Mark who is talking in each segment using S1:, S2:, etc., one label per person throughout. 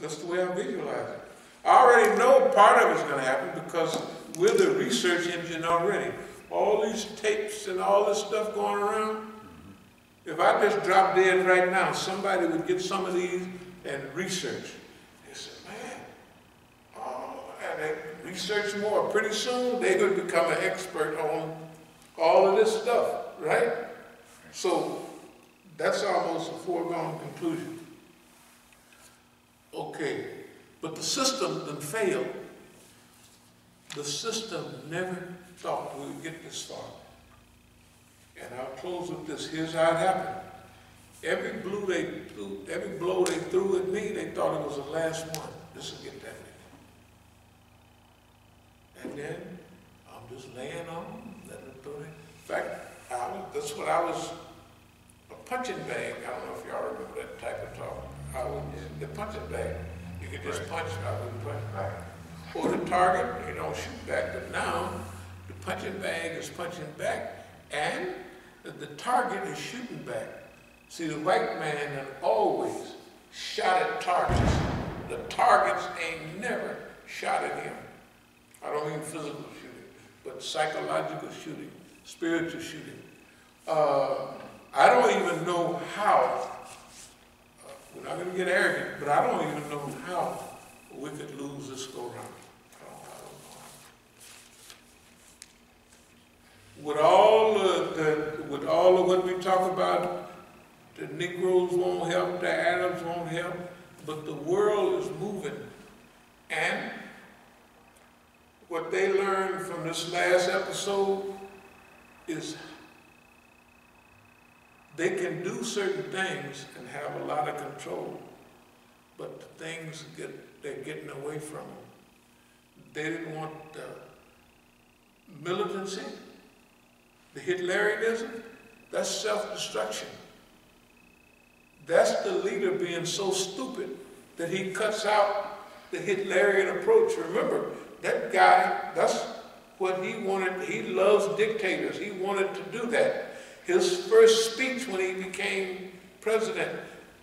S1: That's the way I visualize it. I already know part of it's going to happen because we're the research engine already. All these tapes and all this stuff going around, if I just drop dead right now, somebody would get some of these and research. They said, man, oh, and they research more. Pretty soon, they're going to become an expert on all of this stuff, right? So that's almost a foregone conclusion. Okay, but the system done failed. The system never thought we would get this far. And I'll close with this. Here's how it happened. Every blow they threw at me, they thought it was the last one. This will get that nigga. And then I'm just laying on them, letting them throw it. In fact, that's what I was, a punching bag. I don't know if y'all remember that type of talk. I was the punching bag. You could just punch, I wouldn't punch back. Or the target, you don't shoot back. But now, the punching bag is punching back, and the target is shooting back. See, the white man has always shot at targets. The targets ain't never shot at him. I don't mean physical shooting, but psychological shooting, spiritual shooting. I don't even know how, we're not going to get arrogant, but I don't even know how we could lose this go-round. With all of what we talk about, the Negroes won't help, the Arabs won't help, but the world is moving. And what they learned from this last episode is they can do certain things and have a lot of control, but the things they're getting away from them. They didn't want the militancy. The Hitlerianism, that's self-destruction. That's the leader being so stupid that he cuts out the Hitlerian approach. Remember, that guy, that's what he wanted. He loves dictators. He wanted to do that. His first speech when he became president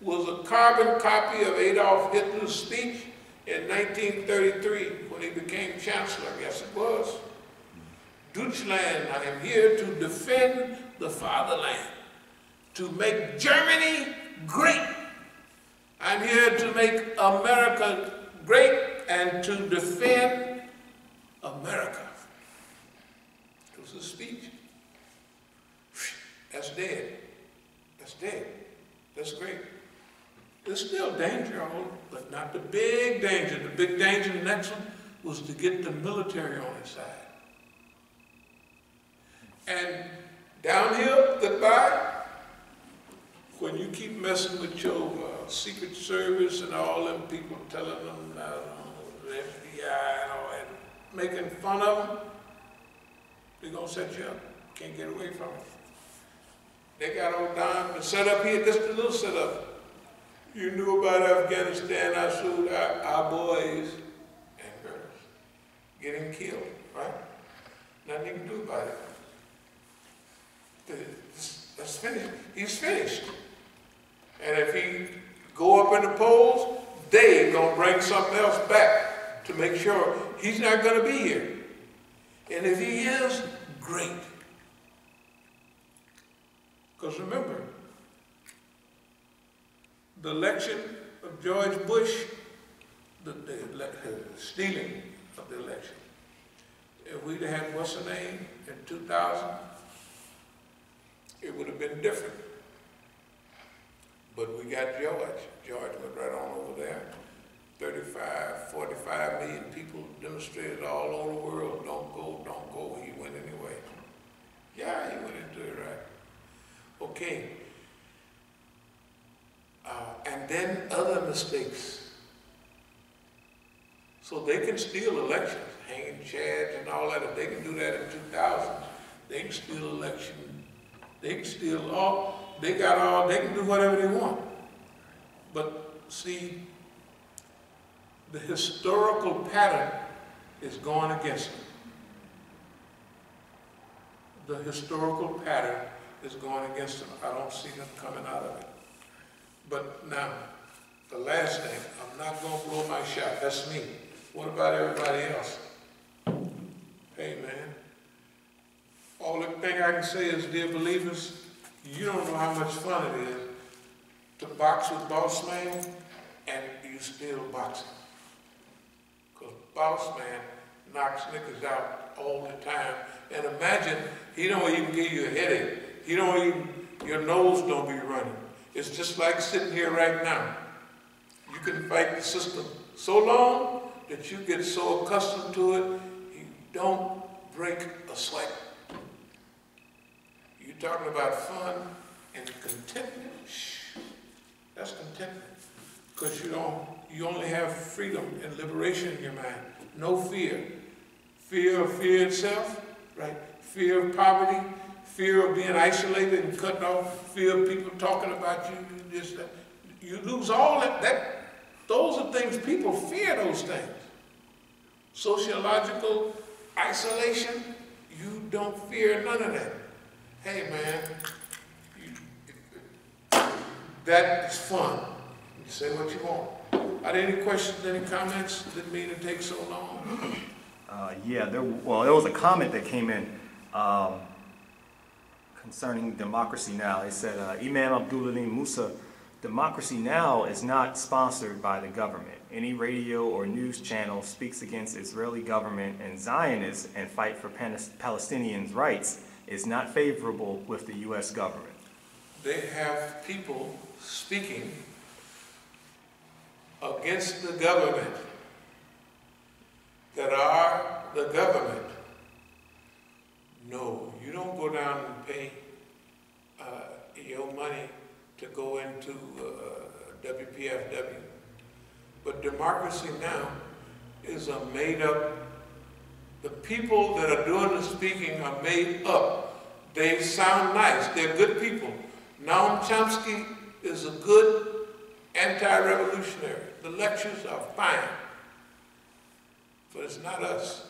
S1: was a carbon copy of Adolf Hitler's speech in 1933 when he became chancellor. Yes, it was. Deutschland, I am here to defend the fatherland, to make Germany great. I'm here to make America great and to defend America. It was a speech. That's dead. That's dead. That's great. There's still danger on it, but not the big danger. The big danger, the next one, was to get the military on his side. And downhill, goodbye, when you keep messing with your Secret Service and all them people telling them, the FBI and all that, making fun of them, they're going to set you up. Can't get away from it. They got old Don, the setup here, just a little setup. You knew about Afghanistan, I showed our boys and girls getting killed, right? Nothing you can do about it. That's finished. He's finished. And if he go up in the polls, they gonna bring something else back to make sure he's not gonna be here. And if he is, great. Because remember, the election of George Bush, the stealing of the election. If we'd had what's her name in 2000, it would have been different. But we got George. George went right on over there. 35, 45 million people demonstrated all over the world. Don't go, don't go. He went anyway. Yeah, he went into it right. Okay. And then other mistakes. So they can steal elections, hanging chads and all that. If they can do that in 2000, they can steal elections. They can steal all, they can do whatever they want. But see, the historical pattern is going against them. The historical pattern is going against them. I don't see them coming out of it. But now, the last thing, I'm not not going to blow my shot. That's me. What about everybody else? Hey, man. All the thing I can say is, dear believers, you don't know how much fun it is to box with Boss Man and you still boxing. Because Boss Man knocks niggas out all the time. And imagine, he don't even give you a headache. He don't even, your nose don't be running. It's just like sitting here right now. You can fight the system so long that you get so accustomed to it, you don't break a sweat. You're talking about fun and contentment. Shh. That's contentment. Because you only have freedom and liberation in your mind. No fear. Fear of fear itself, right? Fear of poverty, fear of being isolated and cut off, fear of people talking about you, this, that. You lose all that. Those are things people fear, those things. Sociological isolation, you don't fear none of that. Hey man, that is fun. You say what you want. Are there any questions, any comments? Didn't mean to take so long.
S2: Yeah, there was a comment that came in concerning Democracy Now! It said, Imam Abdul-Alim Musa, Democracy Now! Is not sponsored by the government. Any radio or news channel speaks against Israeli government and Zionists and fight for Palestinians' rights is not favorable with the U.S. government.
S1: They have people speaking against the government that are the government. No, you don't go down and pay your money to go into WPFW. But Democracy Now! Is a made-up, the people that are doing the speaking are made up. They sound nice, they're good people. Noam Chomsky is a good anti-revolutionary. The lectures are fine. But it's not us.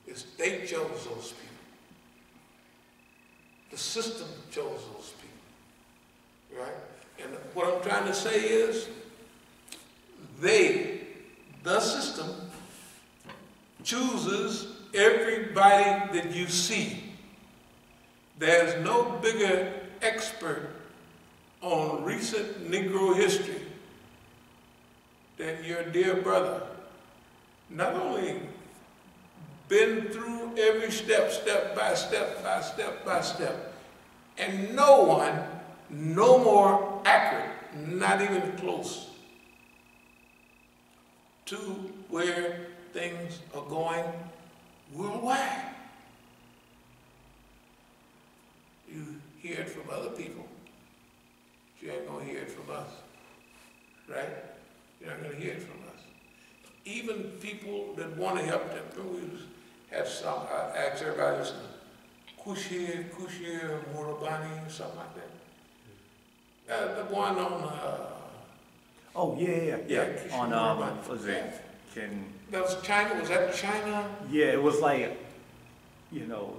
S1: It's they chose those people. The system chose those people, right? And what I'm trying to say is, the system, chooses everybody that you see. There's no bigger expert on recent Negro history than your dear brother. Not only been through every step, step by step by step by step, and no one, no more accurate, not even close to where things are going worldwide. You hear it from other people, but you ain't gonna hear it from us, right? You're not gonna hear it from us. Even people that want to help them. We had some, I asked everybody, listen, Kushir, Murabani, something like that. The one on,
S2: oh, yeah. On, what was it?
S1: That was China, was that China?
S2: Yeah, it was like, you know,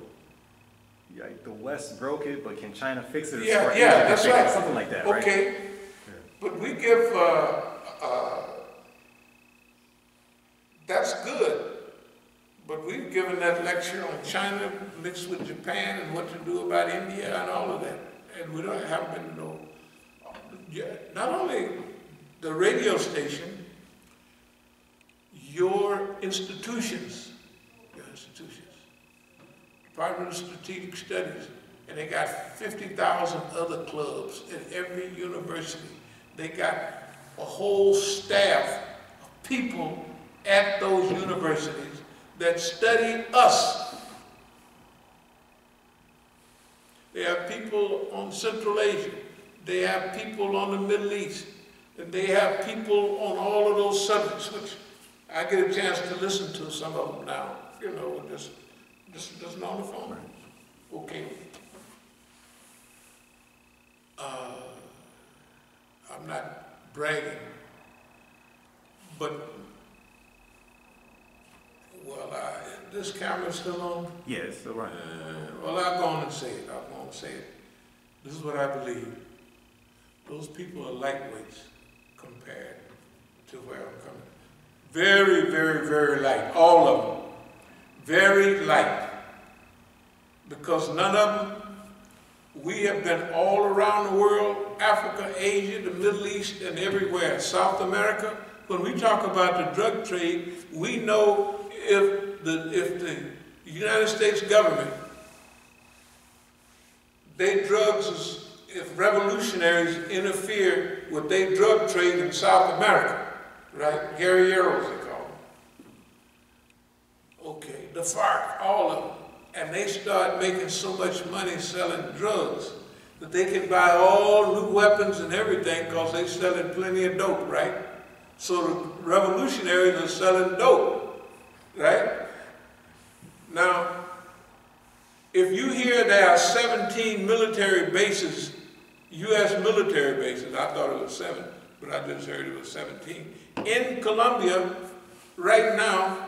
S2: like the West broke it, but can China fix it?
S1: Yeah, that's right.
S2: Something like that, right?
S1: Okay, yeah. But we give, that's good. But we've given that lecture on China mixed with Japan and what to do about India and all of that. And we haven't been to know. Not only the radio station, your institutions, Department of Strategic Studies, and they got 50,000 other clubs at every university. They got a whole staff of people at those universities that study us. They have people on Central Asia. They have people on the Middle East. And they have people on all of those subjects, which I get a chance to listen to some of them now, you know, just on the phone. Okay. I'm not bragging, but, well, this camera's still on?
S2: Yeah, it's still running.
S1: Well, I'll go on and say it. This is what I believe. Those people are lightweights compared to where I'm coming. Very, very, very light, all of them. Very light. Because none of them, we have been all around the world, Africa, Asia, the Middle East, and everywhere, South America. When we talk about the drug trade, we know if the United States government, if revolutionaries interfere with their drug trade in South America, right? Guerrilleros, they call them. Okay, the FARC, all of them. And they start making so much money selling drugs that they can buy all new weapons and everything because they're selling plenty of dope, right? So the revolutionaries are selling dope, right? Now, if you hear there are 17 military bases, U.S. military bases, I thought it was 7, but I just heard it was 17, in Colombia right now,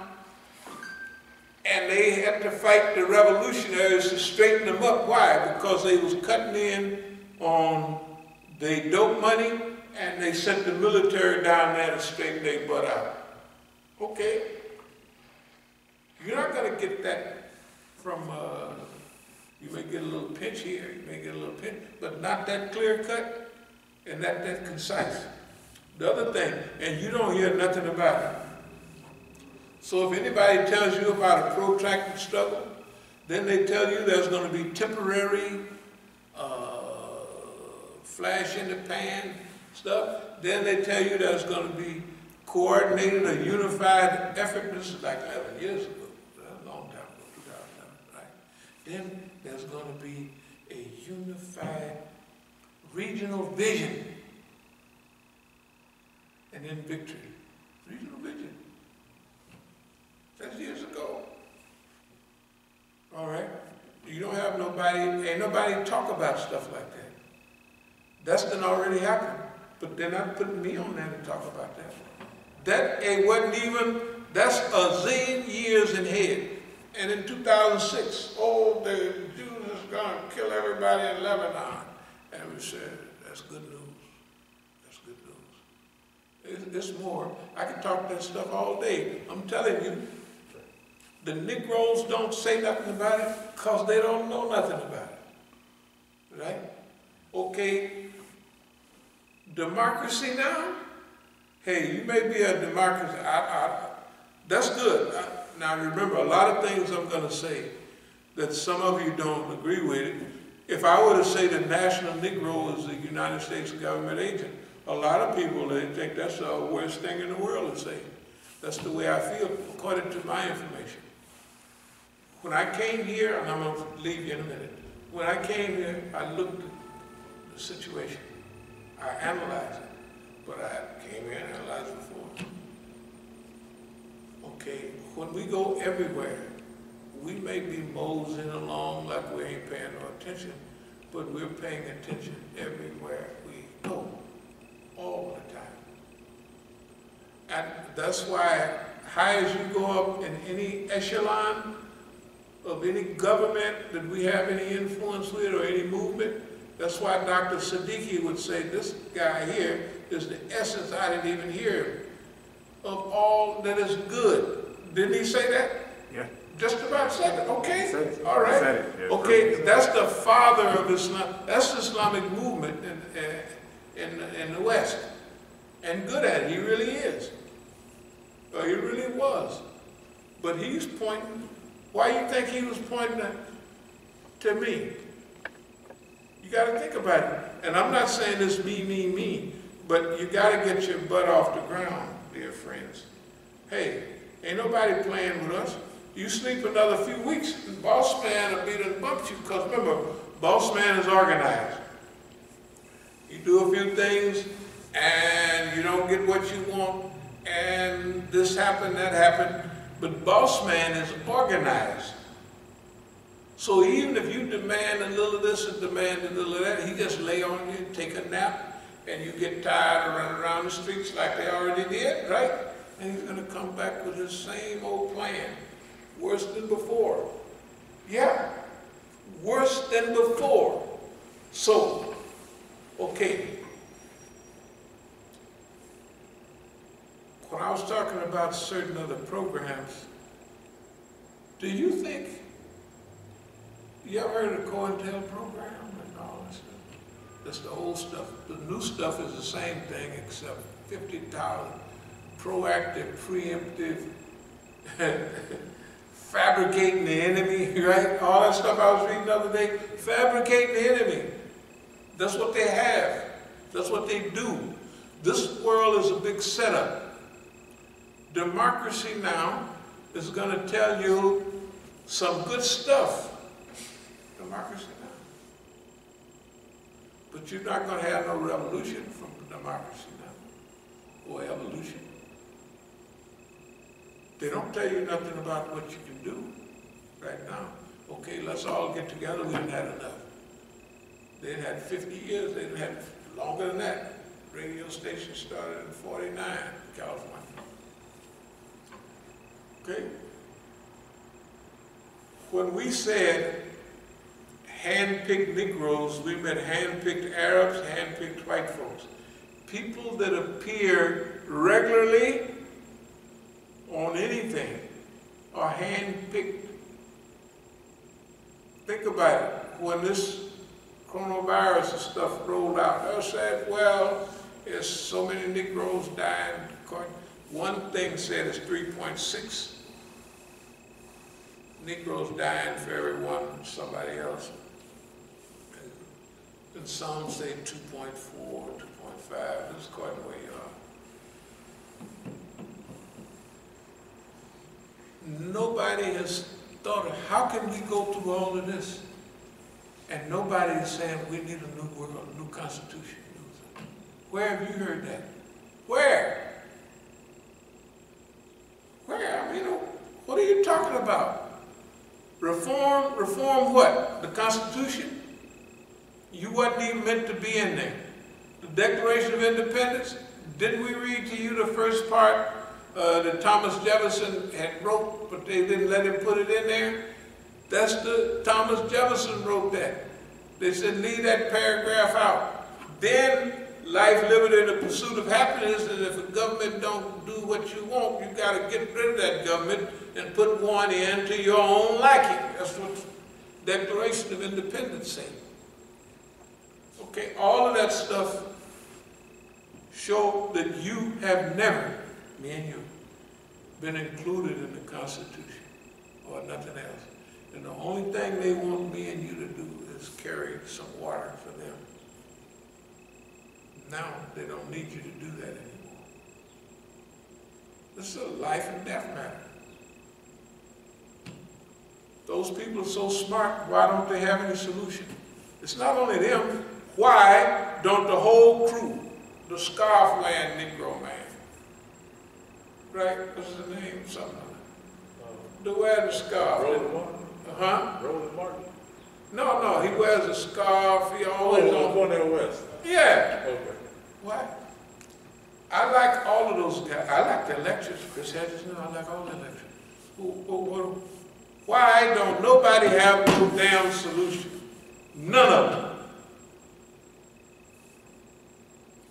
S1: and they had to fight the revolutionaries to straighten them up. Why? Because they was cutting in on their dope money, and they sent the military down there to straighten their butt out. Okay. You're not going to get that from, you may get a little pinch here, you may get a little pinch, but not that clear cut and that concise. The other thing, and you don't hear nothing about it. So if anybody tells you about a protracted struggle, then they tell you there's going to be temporary flash in the pan stuff. Then they tell you there's going to be coordinated or unified effort. This is like 11 years ago, a long time ago, 2011, right? Then there's going to be a unified regional vision. And then victory. Regional vision. That's years ago. All right? You don't have nobody, ain't nobody talk about stuff like that. That's done already happened. But they're not putting me on there to talk about that. That ain't wasn't even, that's a zillion years ahead. And in 2006, oh, the Jews is gonna kill everybody in Lebanon. And we said, that's good news. That's good news. It's more. I can talk that stuff all day. I'm telling you, the Negroes don't say nothing about it because they don't know nothing about it. Right? Okay, democracy now? Hey, you may be a democracy. That's good. Now remember, a lot of things I'm going to say that some of you don't agree with. If I were to say the National Negro is the United States government agent, a lot of people, they think that's the worst thing in the world to say. That's the way I feel, according to my information. When I came here, and I'm going to leave you in a minute. When I came here, I looked at the situation. I analyzed it. But I came here and analyzed it before. Okay, when we go everywhere, we may be moseying along like we ain't paying no attention, but we're paying attention everywhere we go, all the time. And that's why, high as you go up in any echelon of any government that we have any influence with or any movement, that's why Dr. Siddiqui would say, this guy here is the essence, I didn't even hear, of all that is good. Didn't he say that?
S2: Yeah.
S1: Just about said it. Okay.
S2: Said it.
S1: All right.
S2: Said it. Yeah,
S1: okay. That's the father of Islam. That's the Islamic movement in the West. And good at it. He really is. Or he really was. But he's pointing. Why do you think he was pointing to me? You got to think about it. And I'm not saying this me, but you got to get your butt off the ground, dear friends. Hey, ain't nobody playing with us. You sleep another few weeks, and boss man will be to bump you, because remember, boss man is organized. You do a few things, and you don't get what you want, and this happened, that happened, but boss man is organized. So even if you demand a little of this and demand a little of that, he just lay on you, take a nap, and you get tired of running around the streets like they already did, right? And he's going to come back with his same old plan. Worse than before. Yeah, worse than before. So, okay. when I was talking about certain other programs, do you think, you ever heard of the COINTEL program and all that stuff? That's the old stuff. The new stuff is the same thing except 50,000 proactive, preemptive, fabricating the enemy, right? All that stuff I was reading the other day, fabricating the enemy. That's what they have. That's what they do. This world is a big setup. Democracy now is going to tell you some good stuff. Democracy now. But you're not going to have no revolution from democracy now, or evolution. They don't tell you nothing about what you can do right now. Okay, let's all get together. We didn't have enough. They had 50 years. They didn't have longer than that. Radio station started in 49, California. Okay? When we said hand-picked Negroes, we meant hand-picked Arabs, hand-picked white folks. People that appear regularly on anything are hand-picked. Think about it. When this coronavirus and stuff rolled out, they said, well, there's so many Negroes dying. One thing said it's 3.6 Negroes dying for every one somebody else. And some say 2.4, 2.5. That's quite where you are. Nobody has thought of how can we go through all of this? And nobody is saying we need a new world, a new constitution. Where have you heard that? Where? Where? I mean, what are you talking about? Reform? Reform what? The Constitution? You wasn't even meant to be in there. The Declaration of Independence? Didn't we read to you the first part that Thomas Jefferson had wrote, but they didn't let him put it in there? That's Thomas Jefferson wrote that. They said, leave that paragraph out. Then, life, liberty, and the pursuit of happiness, and if a government don't do what you want, you got to get rid of that government and put one in to your own liking. That's what the Declaration of Independence said. Okay, all of that stuff show that you have never, me and you, been included in the Constitution or nothing else. And the only thing they want me and you to do is carry some water for them. Now, they don't need you to do that anymore. This is a life and death matter. Those people are so smart, why don't they have any solution? It's not only them, why don't the whole crew, the scarf-wearing Negro man, right, what's his name, something like that, the wear the scarf.
S3: Roland Martin?
S1: Huh?
S3: Roland Martin?
S1: No, he wears a scarf, he always on.
S3: Cornell West?
S1: Yeah.
S3: Okay.
S1: What? I like all of those guys. I like the lectures. Chris Hedges, I like all the lectures. Why don't nobody have no damn solution? None of them.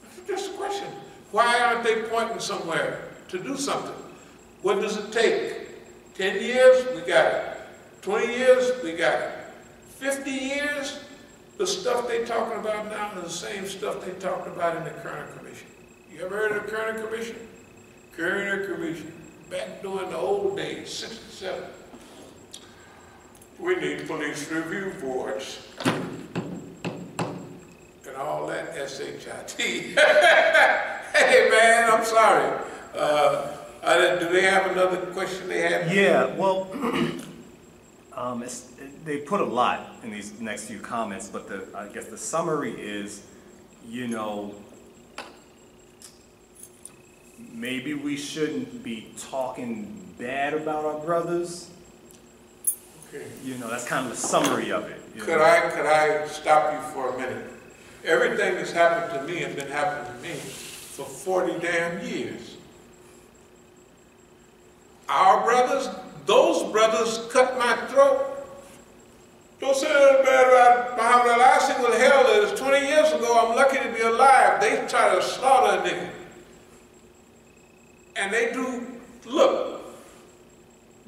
S1: That's just a question. Why aren't they pointing somewhere to do something? What does it take? 10 years? We got it. 20 years? We got it. 50 years? The stuff they're talking about now is the same stuff they talked about in the Kerner Commission. You ever heard of the Kerner Commission? Kerner Commission. Back during the old days, 67. We need police review boards. And all that SHIT. Hey man, I'm sorry. Do they have another question they have?
S2: Yeah, well, they put a lot in these next few comments, but I guess the summary is, you know, maybe we shouldn't be talking bad about our brothers.
S1: Okay.
S2: You know, that's kind of the summary of it.
S1: Could I stop you for a minute? Everything that's happened to me has been happening to me for 40 damn years. Our brothers, those brothers cut my throat. Don't say anything bad about Muhammad Ali. I see what hell is. 20 years ago, I'm lucky to be alive. They try to slaughter a nigga. And they do, look,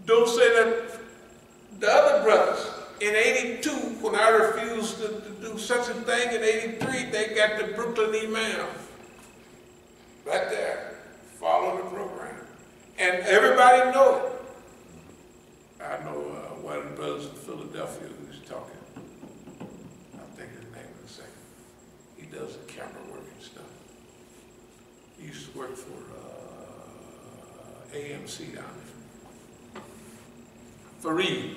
S1: don't say that the other brothers in 82, when I refused to do such a thing in 83, they got the Brooklyn Imam. Right there. Follow the program. And everybody know it. I know one of the brothers in Philadelphia who's talking. I'll think his name in a second. He does the camera work and stuff. He used to work for AMC down there. Fareed.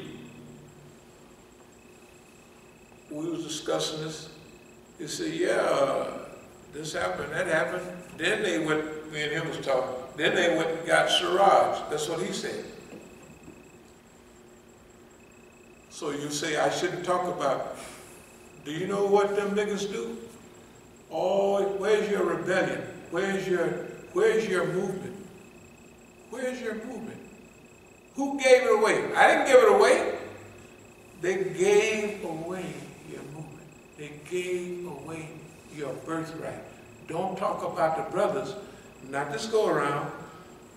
S1: We was discussing this. He said, yeah, this happened, that happened. Then they went, me and him was talking, then they went and got Siraj. That's what he said. So you say I shouldn't talk about it. Do you know what them niggas do? Oh, where's your rebellion? Where's your movement? Where's your movement? Who gave it away? I didn't give it away. They gave away your movement. They gave away your birthright. Don't talk about the brothers. Not this go around.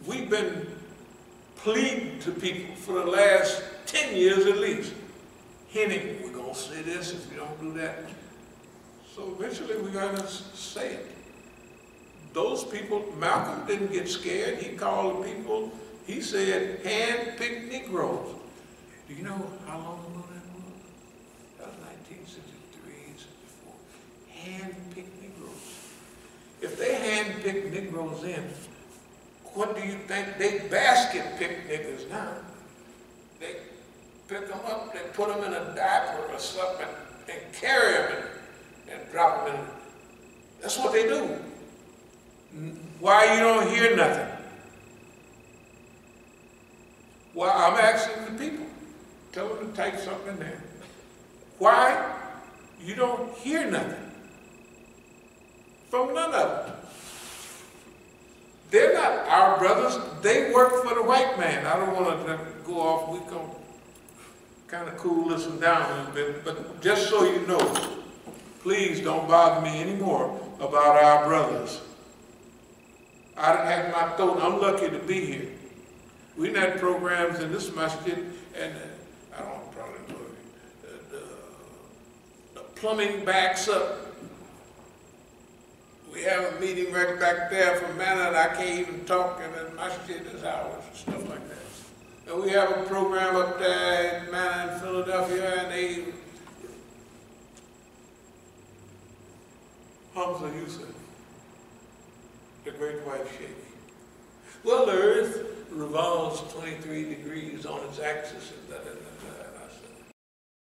S1: We've been pleading to people for the last 10 years at least. Hinting, we're going to say this if you don't do that. So eventually we're going to say it. Those people, Malcolm didn't get scared. He called the people, he said, hand-picked Negroes. Do you know how long ago that was? That was 1963, 64. Hand-picked Negroes. If they hand-picked Negroes in, what do you think? They basket-pick niggas now. They pick them up, they put them in a diaper or something and carry them and drop them in. That's what they do. Why you don't hear nothing? Well, I'm asking the people. Tell them to type something in there. Why you don't hear nothing from none of them? They're not our brothers. They work for the white man. I don't want to go off. We can kind of cool this one down a little bit. But just so you know, please don't bother me anymore about our brothers. I done had my throat. I'm lucky to be here. We had programs in this masjid, and I don't probably know the plumbing backs up. We have a meeting right back there for Manna, and I can't even talk, and the masjid is ours and stuff like that. And we have a program up there in Manna in Philadelphia, and they Hamza Yusuf, the great white sheikh. Well, the earth revolves 23 degrees on its axis, and